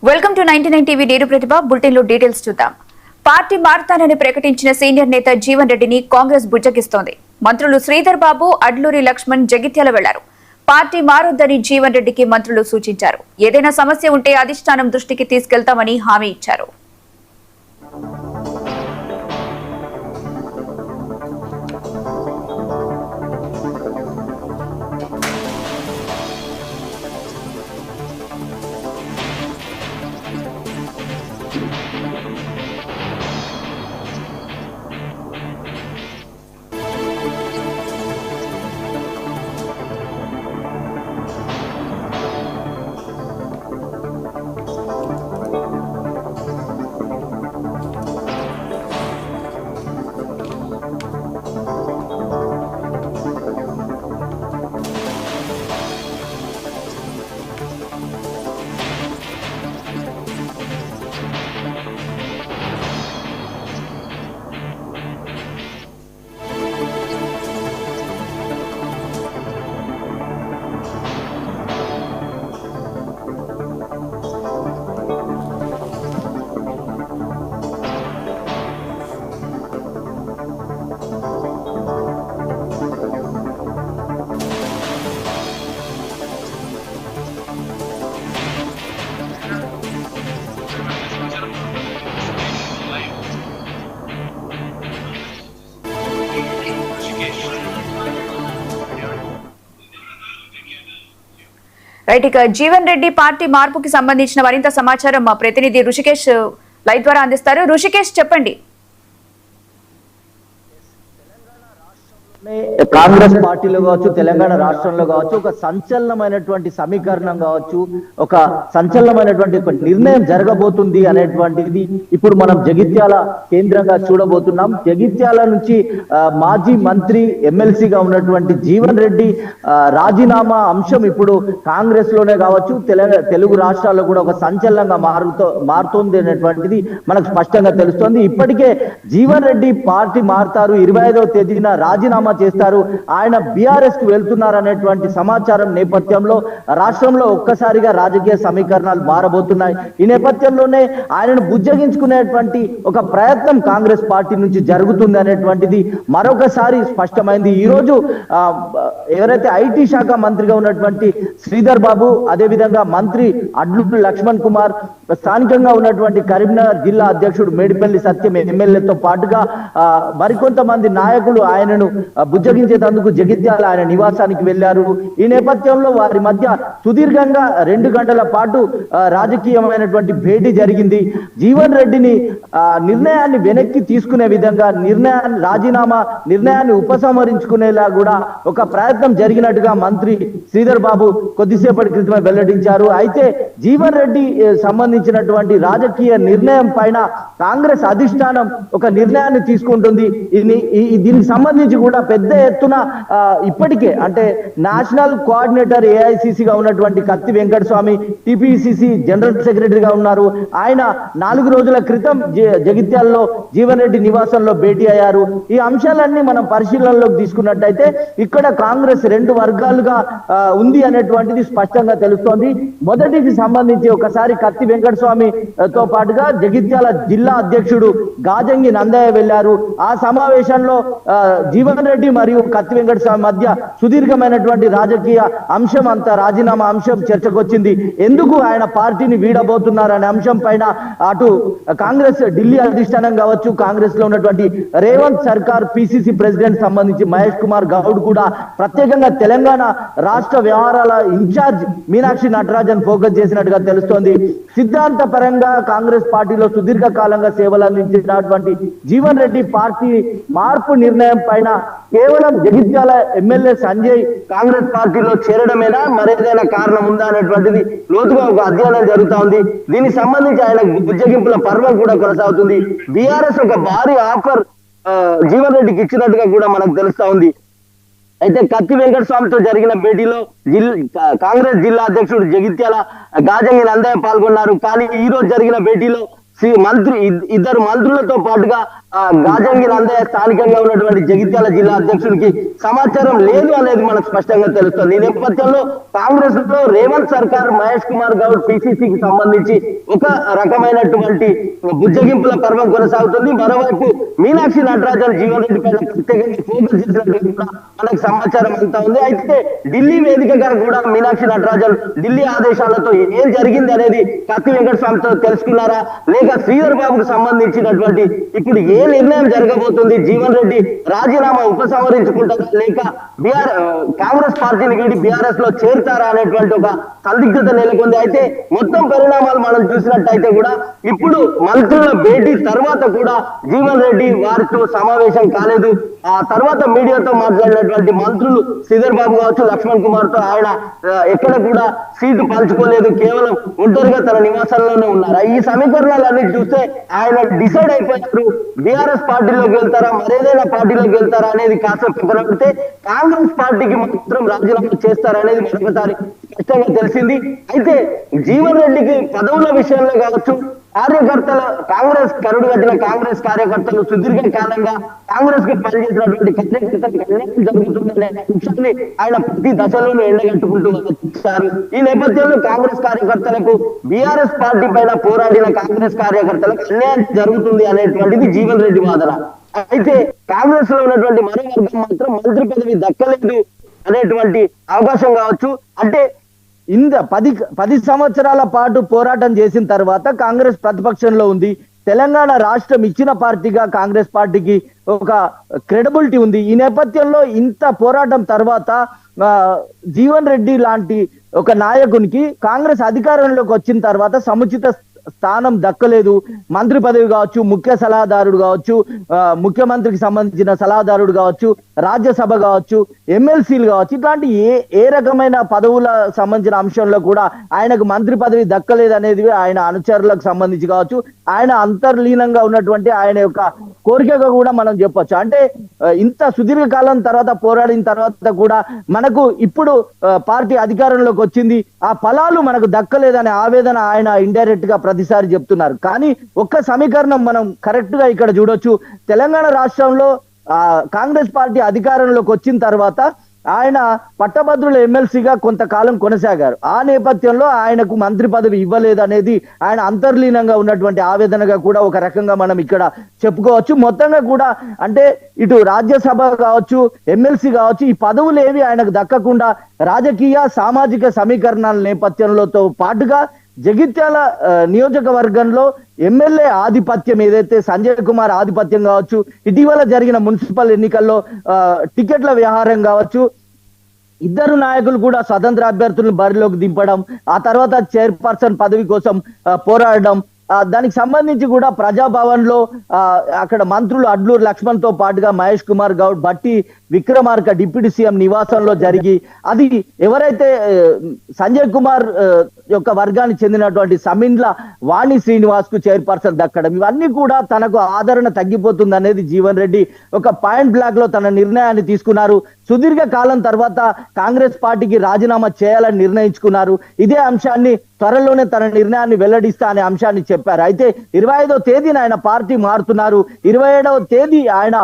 Welcome to 99 TV నేడు ప్రతిభ bulletin లో details చూద్దాం. పార్టీ మారుతానని ప్రకటించిన సీనియర్ నేత జీవన్ రెడ్డిని కాంగ్రెస్ బుజ్జగిస్తోంది. మంత్రులు శ్రీధర్ బాబు, అడ్లూరి లక్ష్మణ్ జగిత్యాల వెళ్లారు. పార్టీ మారొద్దని జీవన్ రెడ్డికి మంత్రులు సూచించారు. ఏదైనా సమస్య ఉంటే అధిష్టానం దృష్టికి తీసుకెళ్తామని హామీ ఇచ్చారు. రైట్, ఇక జీవన్ రెడ్డి పార్టీ మార్పుకి సంబంధించిన మరింత సమాచారం మా ప్రతినిధి రుషికేష్ లైవ్ ద్వారా అందిస్తారు. రుషికేష్, చెప్పండి. కాంగ్రెస్ పార్టీలో కావచ్చు, తెలంగాణ రాష్ట్రంలో కావచ్చు, ఒక సంచలనమైనటువంటి సమీకరణం కావచ్చు, ఒక సంచలనమైనటువంటి ఒక నిర్ణయం జరగబోతుంది అనేటువంటిది ఇప్పుడు మనం జగిత్యాల కేంద్రంగా చూడబోతున్నాం. జగిత్యాల నుంచి మాజీ మంత్రి ఎమ్మెల్సీగా ఉన్నటువంటి జీవన్ రెడ్డి రాజీనామా అంశం ఇప్పుడు కాంగ్రెస్ లోనే కావచ్చు, తెలుగు రాష్ట్రాల్లో కూడా ఒక సంచలనంగా మారుతుంది అనేటువంటిది మనకు స్పష్టంగా తెలుస్తోంది. ఇప్పటికే జీవన్ రెడ్డి పార్టీ మారుతారు, 25వ తేదీన రాజీనామా చేస్తారు, ఆయన బీఆర్ఎస్ కు వెళ్తున్నారు అనేటువంటి సమాచారం నేపథ్యంలో రాష్ట్రంలో ఒక్కసారిగా రాజకీయ సమీకరణాలు మారబోతున్నాయి. ఈ నేపథ్యంలోనే ఆయనను బుజ్జగించుకునేటువంటి ఒక ప్రయత్నం కాంగ్రెస్ పార్టీ నుంచి జరుగుతుంది అనేటువంటిది మరొకసారి స్పష్టమైంది. ఈ రోజు ఎవరైతే ఐటీ శాఖ మంత్రిగా ఉన్నటువంటి శ్రీధర్ బాబు, అదేవిధంగా మంత్రి అడ్లూరి లక్ష్మణ్ కుమార్, స్థానికంగా ఉన్నటువంటి కరీంనగర్ జిల్లా అధ్యక్షుడు మేడిపల్లి సత్యం ఎమ్మెల్యేతో పాటుగా మరికొంతమంది నాయకులు ఆయనను బుజ్జగించేందుకు జగిత్యాల ఆయన నివాసానికి వెళ్లారు. ఈ నేపథ్యంలో వారి మధ్య సుదీర్ఘంగా 2 గంటల పాటు రాజకీయమైనటువంటి భేటీ జరిగింది. జీవన్ రెడ్డిని నిర్ణయాన్ని వెనక్కి తీసుకునే విధంగా రాజీనామా నిర్ణయాన్ని ఉపసంహరించుకునేలా కూడా ఒక ప్రయత్నం జరిగినట్టుగా మంత్రి శ్రీధర్ బాబు కొద్దిసేపటి క్రితమే వెల్లడించారు. అయితే జీవన్ రెడ్డి సంబంధించినటువంటి రాజకీయ నిర్ణయం పైన కాంగ్రెస్ అధిష్టానం ఒక నిర్ణయాన్ని తీసుకుంటుంది. దీనికి సంబంధించి కూడా పెద్ద ఎత్తున ఇప్పటికే అంటే నేషనల్ కోఆర్డినేటర్ ఏఐసిసిగా ఉన్నటువంటి కత్తి వెంకటస్వామి టిపిసిసి జనరల్ సెక్రటరీగా ఉన్నారు. ఆయన 4 రోజుల క్రితం జగిత్యాలలో జీవన్ రెడ్డి నివాసంలో భేటీ అయ్యారు. ఈ అంశాలన్నీ మనం పరిశీలనలోకి తీసుకున్నట్టయితే ఇక్కడ కాంగ్రెస్ 2 వర్గాలుగా ఉంది అనేటువంటిది స్పష్టంగా తెలుస్తోంది. మొదటికి సంబంధించి ఒకసారి కత్తి వెంకటస్వామితో పాటుగా జగిత్యాల జిల్లా అధ్యక్షుడు గాజంగి నందయ్య వెళ్లారు. ఆ సమావేశంలో జీవన్ రెడ్డి మరియు కత్తి వెంకటస్వామి మధ్య సుదీర్ఘమైనటువంటి రాజకీయ అంశం అంతా రాజీనామా అంశం చర్చకొచ్చింది. ఎందుకు ఆయన పార్టీని వీడబోతున్నారనే అంశం పైన అటు కాంగ్రెస్ ఢిల్లీ అధిష్టానం కావచ్చు, కాంగ్రెస్ లో ఉన్నటువంటి రేవంత్ సర్కార్ పిసిసి ప్రెసిడెంట్ సంబంధించి మహేష్ కుమార్ గౌడ్ కూడా ప్రత్యేకంగా తెలంగాణ రాష్ట్ర వ్యవహారాల ఇన్ఛార్జ్ మీనాక్షి నటరాజన్ ఫోకస్ చేసినట్టుగా తెలుస్తోంది. సిద్ధాంత పరంగా కాంగ్రెస్ పార్టీలో సుదీర్ఘ కాలంగా సేవలు అందించినటువంటి జీవన్ రెడ్డి పార్టీ మార్పు నిర్ణయం పైన కేవలం జగిత్యాల ఎమ్మెల్యే సంజయ్ కాంగ్రెస్ పార్టీలో చేరడమేనా, మరేదైనా కారణం ఉందా అనేటువంటిది లోతుగా ఒక అధ్యయనం జరుగుతా ఉంది. దీనికి సంబంధించి ఆయన బుజ్జగింపుల పర్వం కూడా కొనసాగుతుంది. బీఆర్ఎస్ ఒక భారీ ఆఫర్ జీవన్ రెడ్డికి ఇచ్చినట్టుగా కూడా మనకు తెలుస్తా ఉంది. అయితే కత్తి వెంకటస్వామితో జరిగిన భేటీలో కాంగ్రెస్ జిల్లా అధ్యక్షుడు జగిత్యాల గాజంగి నందయ్య పాల్గొన్నారు. కానీ ఈ రోజు జరిగిన భేటీలో ఇద్దరు మంత్రులతో పాటుగా గాజంగి నందయ్య స్థానికంగా ఉన్నటువంటి జగిత్యాల జిల్లా అధ్యక్షుడికి సమాచారం లేదు అనేది మనకు స్పష్టంగా తెలుస్తుంది. ఈ నేపథ్యంలో కాంగ్రెస్ లో రేవంత్ సర్కార్ మహేష్ కుమార్ గౌడ్ పిసిసికి సంబంధించి ఒక రకమైనటువంటి బుజ్జగింపుల పర్వం కొనసాగుతుంది. మరోవైపు మీనాక్షి నటరాజన్ జీవన్ రెడ్డి పైన ప్రత్యేకంగా ఫోకస్ చేసినట్టు కూడా మనకు సమాచారం అంతా ఉంది. అయితే ఢిల్లీ వేదికగా కూడా మీనాక్షి నటరాజన్ ఢిల్లీ ఆదేశాలతో ఏం జరిగింది అనేది కత్తి వెంకటస్వామితో తెలుసుకున్నారా, లేక శ్రీధర్ బాబుకు సంబంధించినటువంటి ఇప్పుడు ఏ నిర్ణయం జరగబోతుంది, జీవన్ రెడ్డి రాజీనామా ఉపసంహరించుకుంటారా లేక కాంగ్రెస్ పార్టీని వీడి బీఆర్ఎస్ లో చేరుతారా అనేటువంటి ఒక సందిగ్ధత నెలకొంది. అయితే మొత్తం పరిణామాలు మనం చూసినట్టయితే కూడా ఇప్పుడు మంత్రుల భేటీ తర్వాత కూడా జీవన్ రెడ్డి వారితో సమావేశం కాలేదు. ఆ తర్వాత మీడియాతో మాట్లాడినటువంటి మంత్రులు శ్రీధర్ బాబు కావచ్చు, లక్ష్మణ్ కుమార్ తో ఆయన ఎక్కడ కూడా సీటు పంచుకోలేదు, కేవలం ఒంటరిగా తన నివాసంలోనే ఉన్నారు. ఈ సమీకరణాలన్నీ చూస్తే ఆయన డిసైడ్ అయిపోయారు బీఆర్ఎస్ పార్టీలోకి వెళ్తారా మరేదైనా పార్టీలోకి వెళ్తారా అనేది కాస్త పక్కన పెడితే కాంగ్రెస్ పార్టీకి మాత్రం రాజీనామా చేస్తారనేది మరొకసారి స్పష్టంగా తెలిసింది. అయితే జీవన్ రెడ్డికి పదవుల విషయంలో కావచ్చు, కార్యకర్తల కాంగ్రెస్ కరుడు కట్టిన కాంగ్రెస్ కార్యకర్తలు సుదీర్ఘ కాలంగా కాంగ్రెస్ కి పనిచేసినటువంటి కార్యకర్తలకు అన్యాయం జరుగుతుందనే అంశాన్ని ఆయన ప్రతి దశలోనూ ఎండగట్టుకుంటూ వచ్చారు. ఈ నేపథ్యంలో కాంగ్రెస్ కార్యకర్తలకు బీఆర్ఎస్ పార్టీ పైన పోరాడిన కాంగ్రెస్ కార్యకర్తలకు అన్యాయం జరుగుతుంది అనేటువంటిది జీవన్ రెడ్డి వాదన. అయితే కాంగ్రెస్ లో ఉన్నటువంటి మరో వర్గం మాత్రం మంత్రి పదవి దక్కలేదు అనేటువంటి అవకాశం కావచ్చు. అంటే ఇంత 10 సంవత్సరాల పాటు పోరాటం చేసిన తర్వాత కాంగ్రెస్ ప్రతిపక్షంలో ఉంది. తెలంగాణ రాష్ట్రం ఇచ్చిన పార్టీగా కాంగ్రెస్ పార్టీకి ఒక క్రెడిబిలిటీ ఉంది. ఈ నేపథ్యంలో ఇంత పోరాటం తర్వాత జీవన్ రెడ్డి లాంటి ఒక నాయకునికి కాంగ్రెస్ అధికారంలోకి వచ్చిన తర్వాత సముచిత స్థానం దక్కలేదు. మంత్రి పదవి కావచ్చు, ముఖ్య సలహాదారుడు కావచ్చు, ముఖ్యమంత్రికి సంబంధించిన సలహాదారుడు కావచ్చు, రాజ్యసభ కావచ్చు, ఎమ్మెల్సీలు కావచ్చు, ఇట్లాంటి ఏ రకమైన పదవుల సంబంధించిన అంశంలో కూడా ఆయనకు మంత్రి పదవి దక్కలేదు అనేది ఆయన అనుచరులకు సంబంధించి కావచ్చు, ఆయన అంతర్లీనంగా ఉన్నటువంటి ఆయన యొక్క కోరికగా కూడా మనం చెప్పొచ్చు. అంటే ఇంత సుదీర్ఘ కాలం తర్వాత పోరాడిన తర్వాత కూడా మనకు ఇప్పుడు పార్టీ అధికారంలోకి వచ్చింది, ఆ ఫలాలు మనకు దక్కలేదనే ఆవేదన ఆయన ఇండైరెక్ట్ గా ప్రతిసారి చెప్తున్నారు. కానీ ఒక్క సమీకరణం మనం కరెక్ట్ గా ఇక్కడ చూడొచ్చు. తెలంగాణ రాష్ట్రంలో కాంగ్రెస్ పార్టీ అధికారంలోకి వచ్చిన తర్వాత ఆయన పట్టభద్రుల ఎమ్మెల్సీగా కొంతకాలం కొనసాగారు. ఆ నేపథ్యంలో ఆయనకు మంత్రి పదవి ఇవ్వలేదు అనేది ఆయన అంతర్లీనంగా ఉన్నటువంటి ఆవేదనగా కూడా ఒక రకంగా మనం ఇక్కడ చెప్పుకోవచ్చు. మొత్తంగా కూడా అంటే ఇటు రాజ్యసభ కావచ్చు, ఎమ్మెల్సీ కావచ్చు, ఈ పదవులు ఏవి ఆయనకు దక్కకుండా రాజకీయ సామాజిక సమీకరణాల నేపథ్యంలోతో పాటుగా జగిత్యాల నియోజకవర్గంలో ఎమ్మెల్యే ఆధిపత్యం ఏదైతే సంజయ్ కుమార్ ఆధిపత్యం కావచ్చు, ఇటీవల జరిగిన మున్సిపల్ ఎన్నికల్లో టికెట్ల వ్యవహారం కావచ్చు, ఇద్దరు నాయకులు కూడా స్వతంత్ర అభ్యర్థులను బరిలోకి దింపడం, ఆ తర్వాత చైర్పర్సన్ పదవి కోసం పోరాడడం, దానికి సంబంధించి కూడా ప్రజాభవన్ లో అక్కడ మంత్రులు అడ్లూరు లక్ష్మణ్ తో పాటుగా మహేష్ కుమార్ గౌడ్, బట్టి విక్రమార్క డిప్యూటీ సీఎం నివాసంలో జరిగి అది ఎవరైతే సంజయ్ కుమార్ యొక్క వర్గానికి చెందినటువంటి సమిండ్ల వాణి శ్రీనివాస్ కు చైర్పర్సన్ దక్కడం, ఇవన్నీ కూడా తనకు ఆదరణ తగ్గిపోతుంది అనేది జీవన్ రెడ్డి ఒక పాయింట్ బ్లాక్ లో తన నిర్ణయాన్ని తీసుకున్నారు. సుదీర్ఘ కాలం తర్వాత కాంగ్రెస్ పార్టీకి రాజీనామా చేయాలని నిర్ణయించుకున్నారు. ఇదే అంశాన్ని త్వరలోనే తన నిర్ణయాన్ని వెల్లడిస్తా అనే అంశాన్ని చెప్పారు. అయితే 25వ తేదీన ఆయన పార్టీ మారుతున్నారు, 27వ తేదీ ఆయన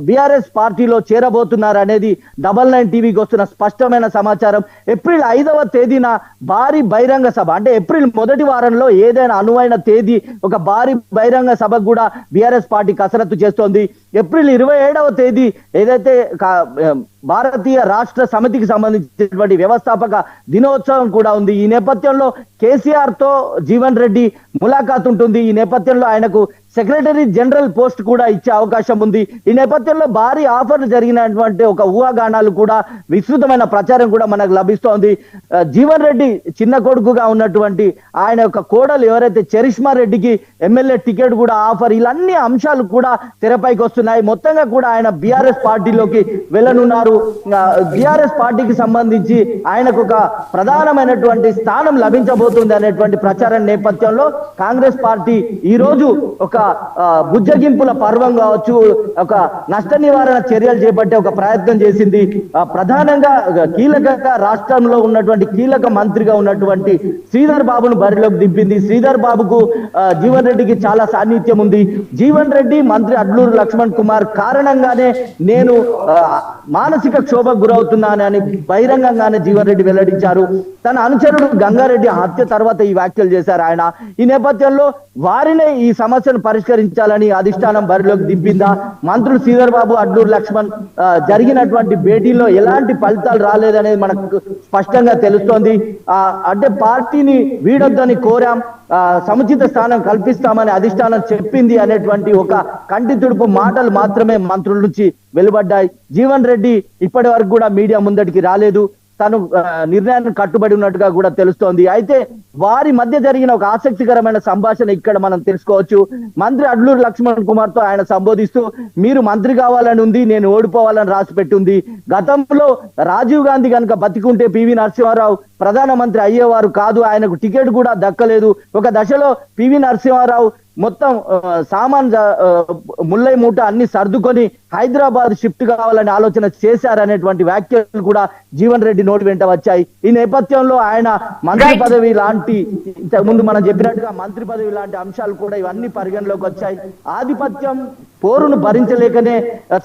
బీఆర్ఎస్ పార్టీలో చేరబోతున్నారు అనేది 99 టీవీకి వస్తున్న స్పష్టమైన సమాచారం. ఏప్రిల్ 5వ తేదీన భారీ బహిరంగ సభ, అంటే ఏప్రిల్ మొదటి వారంలో ఏదైనా అనువైన తేదీ ఒక భారీ బహిరంగ సభకు కూడా బీఆర్ఎస్ పార్టీ కసరత్తు చేస్తోంది. ఏప్రిల్ 27వ తేదీ ఏదైతే భారతీయ రాష్ట్ర సమితికి సంబంధించినటువంటి వ్యవస్థాపక దినోత్సవం కూడా ఉంది. ఈ నేపథ్యంలో కేసీఆర్ తో జీవన్ రెడ్డి ములాఖాత్ ఉంటుంది. ఈ నేపథ్యంలో ఆయనకు సెక్రటరీ జనరల్ పోస్ట్ కూడా ఇచ్చే అవకాశం ఉంది. ఈ నేపథ్యంలో భారీ ఆఫర్లు జరిగినటువంటి ఒక ఊహాగానాలు కూడా విస్తృతమైన ప్రచారం కూడా మనకు లభిస్తోంది. జీవన్ రెడ్డి చిన్న కొడుకుగా ఉన్నటువంటి ఆయన యొక్క కోడలు ఎవరైతే చరిష్మా రెడ్డికి ఎమ్మెల్యే టికెట్ కూడా ఆఫర్, ఇలాన్ని అంశాలు కూడా తెరపైకి వస్తున్నాయి. మొత్తంగా కూడా ఆయన బీఆర్ఎస్ పార్టీలోకి వెళ్ళనున్నారు. బీఆర్ఎస్ పార్టీకి సంబంధించి ఆయనకు ఒక ప్రధానమైనటువంటి స్థానం లభించబోతుంది అనేటువంటి ప్రచారం నేపథ్యంలో కాంగ్రెస్ పార్టీ ఈ రోజు ఒక బుజ్జగింపుల పర్వం కావచ్చు, ఒక నష్ట నివారణ చర్యలు చేపట్టే ఒక ప్రయత్నం చేసింది. ప్రధానంగా కీలక రాష్ట్రంలో ఉన్నటువంటి కీలక మంత్రిగా ఉన్నటువంటి శ్రీధర్ బాబును బరిలోకి దింపింది. శ్రీధర్ బాబుకు జీవన్ రెడ్డికి చాలా సాన్నిధ్యం ఉంది. జీవన్ రెడ్డి మంత్రి అడ్లూరు లక్ష్మణ్ కుమార్ కారణంగానే నేను మానసిక క్షోభకు గురవుతున్నానని బహిరంగంగానే జీవన్ రెడ్డి వెల్లడించారు. తన అనుచరుడు గంగారెడ్డి హత్య తర్వాత ఈ వ్యాఖ్యలు చేశారు ఆయన. ఈ నేపథ్యంలో వారినే ఈ సమస్యను పరిష్కరించాలని అధిష్టానం బరిలోకి దింపిందా? మంత్రులు శ్రీధర్ బాబు, అడ్లూరు లక్ష్మణ్ జరిగినటువంటి భేటీలో ఎలాంటి ఫలితాలు రాలేదనేది మనకు స్పష్టంగా తెలుస్తోంది. అంటే పార్టీని వీడొద్దని కోరాం, సముచిత స్థానం కల్పిస్తామని అధిష్టానం చెప్పింది అనేటువంటి ఒక కంటి తుడుపు మాటలు మాత్రమే మంత్రుల నుంచి వెలువడ్డాయి. జీవన్ రెడ్డి ఇప్పటి వరకు కూడా మీడియా ముందటికి రాలేదు. తను నిర్ణయాన్ని కట్టుబడి ఉన్నట్టుగా కూడా తెలుస్తోంది. అయితే వారి మధ్య జరిగిన ఒక ఆసక్తికరమైన సంభాషణ ఇక్కడ మనం తెలుసుకోవచ్చు. మంత్రి అడ్లూరు లక్ష్మణ్ కుమార్ తో ఆయన సంబోధిస్తూ, మీరు మంత్రి కావాలని ఉంది, నేను ఓడిపోవాలని రాసి పెట్టుంది. గతంలో రాజీవ్ గాంధీ కనుక బతికుంటే పివి నరసింహారావు ప్రధానమంత్రి అయ్యేవారు కాదు, ఆయనకు టికెట్ కూడా దక్కలేదు. ఒక దశలో పివి నరసింహారావు మొత్తం సామాన్ ముల్లై మూట అన్ని సర్దుకొని హైదరాబాద్ షిఫ్ట్ కావాలని ఆలోచన చేశారనేటువంటి వ్యాఖ్యలు కూడా జీవన్ రెడ్డి నోటి వెంట వచ్చాయి. ఈ నేపథ్యంలో ఆయన మంత్రి పదవి లాంటి, ముందు మనం చెప్పినట్టుగా మంత్రి పదవి లాంటి అంశాలు కూడా ఇవన్నీ పరిగణలోకి వచ్చాయి. ఆధిపత్యం పోరును భరించలేకనే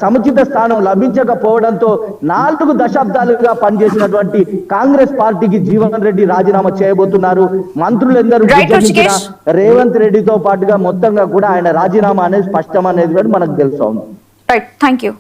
సముచిత స్థానం లభించకపోవడంతో 4 దశాబ్దాలుగా పనిచేసినటువంటి కాంగ్రెస్ పార్టీకి జీవన్ రెడ్డి రాజీనామా చేయబోతున్నారు. మంత్రులందరూ రేవంత్ రెడ్డితో పాటుగా మొత్తంగా కూడా ఆయన రాజీనామా అనేది స్పష్టం అనేది కూడా మనకు తెలుసు. Right, thank you.